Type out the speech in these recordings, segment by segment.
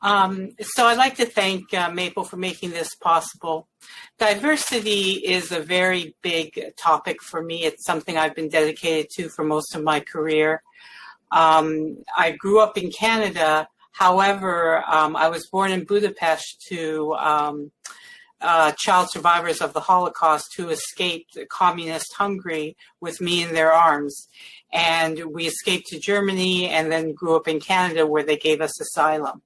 So I'd like to thank Maple for making this possible. Diversity is a very big topic for me. It's something I've been dedicated to for most of my career. I grew up in Canada. However, I was born in Budapest to child survivors of the Holocaust who escaped communist Hungary with me in their arms. And we escaped to Germany and then grew up in Canada where they gave us asylum.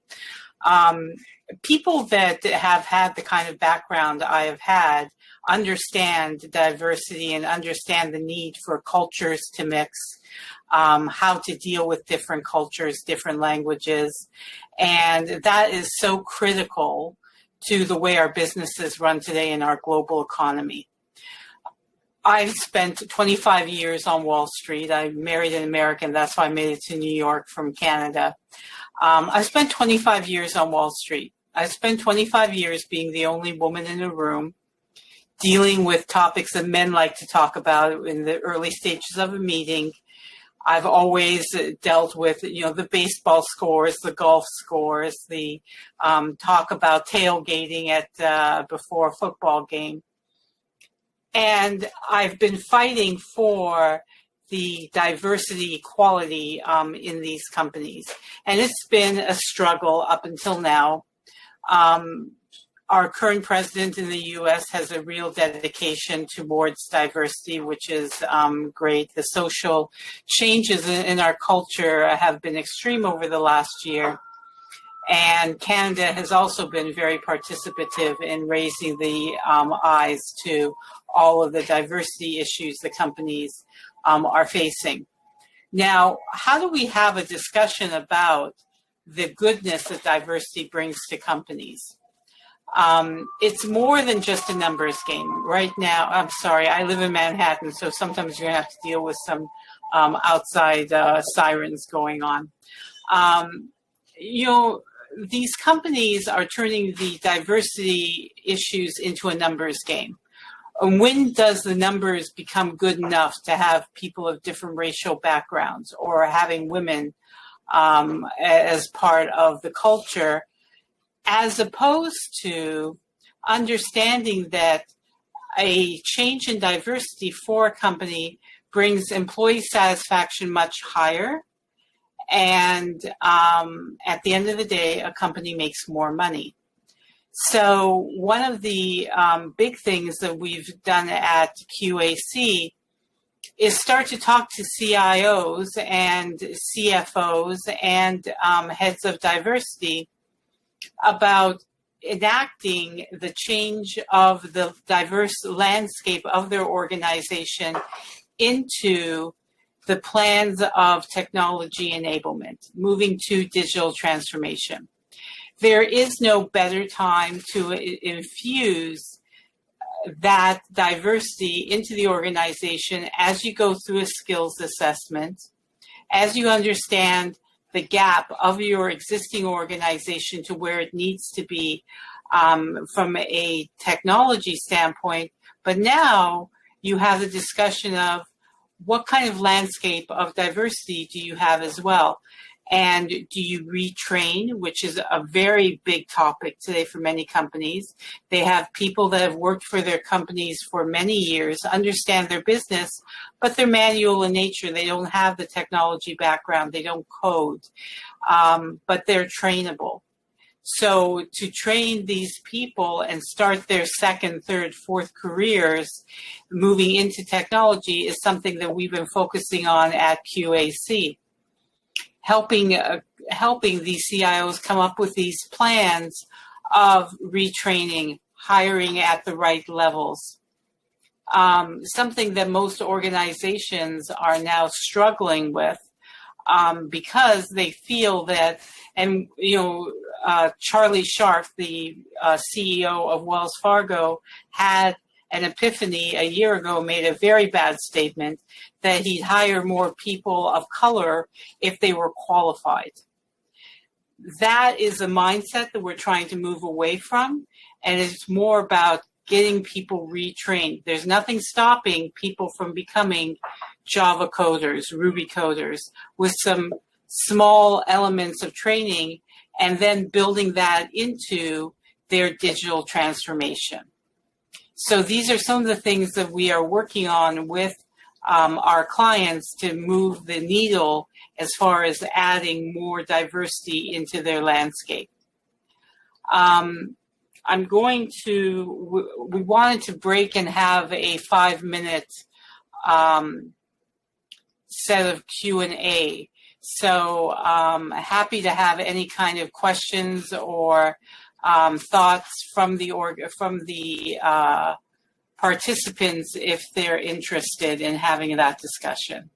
People that have had the kind of background I have had understand diversity and understand the need for cultures to mix, how to deal with different cultures, different languages. And that is so critical to the way our businesses run today in our global economy. I've spent 25 years on Wall Street. I married an American. That's why I made it to New York from Canada. I spent 25 years on Wall Street. I spent 25 years being the only woman in a room, dealing with topics that men like to talk about in the early stages of a meeting. I've always dealt with, the baseball scores, the golf scores, the talk about tailgating before a football game. And I've been fighting for the diversity, equality in these companies. And it's been a struggle up until now. Our current president in the U.S. has a real dedication towards diversity, which is great. The social changes in our culture have been extreme over the last year. And Canada has also been very participative in raising the eyes to all of the diversity issues the companies are facing. Now, how do we have a discussion about the goodness that diversity brings to companies? It's more than just a numbers game. Right now, I'm sorry, I live in Manhattan, so sometimes you're going to have to deal with some outside sirens going on. These companies are turning the diversity issues into a numbers game. And when does the numbers become good enough to have people of different racial backgrounds or having women as part of the culture, as opposed to understanding that a change in diversity for a company brings employee satisfaction much higher. And at the end of the day, a company makes more money. So one of the big things that we've done at QAC is start to talk to CIOs and CFOs and heads of diversity about enacting the change of the diverse landscape of their organization into the plans of technology enablement, moving to digital transformation. There is no better time to infuse that diversity into the organization as you go through a skills assessment, as you understand the gap of your existing organization to where it needs to be from a technology standpoint. But now you have the discussion of what kind of landscape of diversity do you have as well? And do you retrain, which is a very big topic today for many companies. They have people that have worked for their companies for many years, understand their business, but they're manual in nature. They don't have the technology background. They don't code, but they're trainable. So to train these people and start their second, third, fourth careers moving into technology is something that we've been focusing on at QAC. Helping these CIOs come up with these plans of retraining, hiring at the right levels. Something that most organizations are now struggling with because they feel that, and Charlie Scharf, the CEO of Wells Fargo, had an epiphany a year ago, made a very bad statement that he'd hire more people of color if they were qualified. That is a mindset that we're trying to move away from, and it's more about getting people retrained. There's nothing stopping people from becoming Java coders, Ruby coders, with some small elements of training and then building that into their digital transformation. So these are some of the things that we are working on with our clients to move the needle as far as adding more diversity into their landscape. We wanted to break and have a 5-minute set of Q&A. So happy to have any kind of questions or thoughts from the participants if they're interested in having that discussion.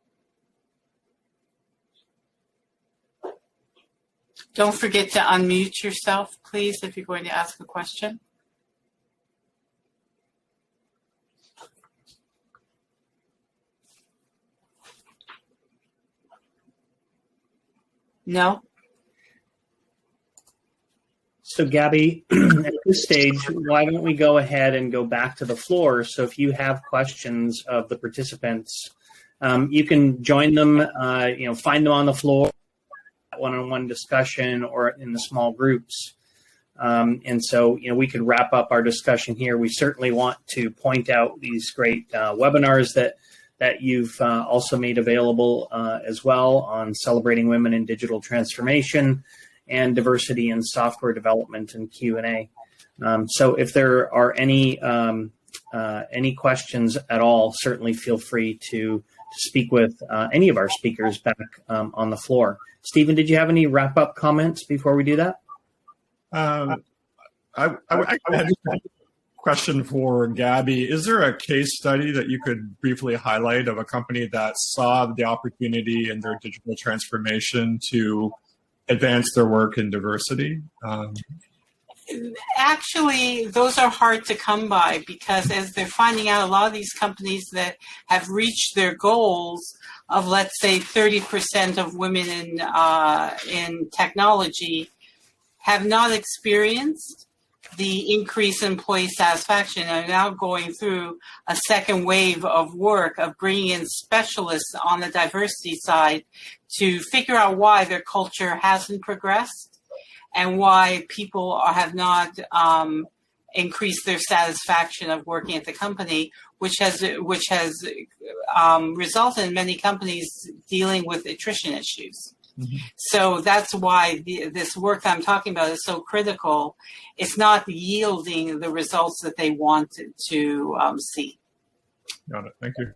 Don't forget to unmute yourself, please, if you're going to ask a question. No? So Gabby, at this stage, why don't we go ahead and go back to the floor? So if you have questions of the participants, you can join them, find them on the floor, one-on-one discussion or in the small groups. And so, we could wrap up our discussion here. We certainly want to point out these great webinars that you've also made available as well on celebrating women in digital transformation and diversity in software development and Q&A. So if there are any questions at all, certainly feel free to speak with any of our speakers back on the floor. Stephen, did you have any wrap-up comments before we do that? I had a question for Gabby. Is there a case study that you could briefly highlight of a company that saw the opportunity in their digital transformation to advance their work in diversity? Actually, those are hard to come by because as they're finding out, a lot of these companies that have reached their goals of, let's say, 30% of women in technology have not experienced the increase in employee satisfaction and are now going through a second wave of work of bringing in specialists on the diversity side to figure out why their culture hasn't progressed and why people have not increased their satisfaction of working at the company, which has resulted in many companies dealing with attrition issues. Mm-hmm. So that's why this work I'm talking about is so critical. It's not yielding the results that they wanted to see. Got it. Thank you.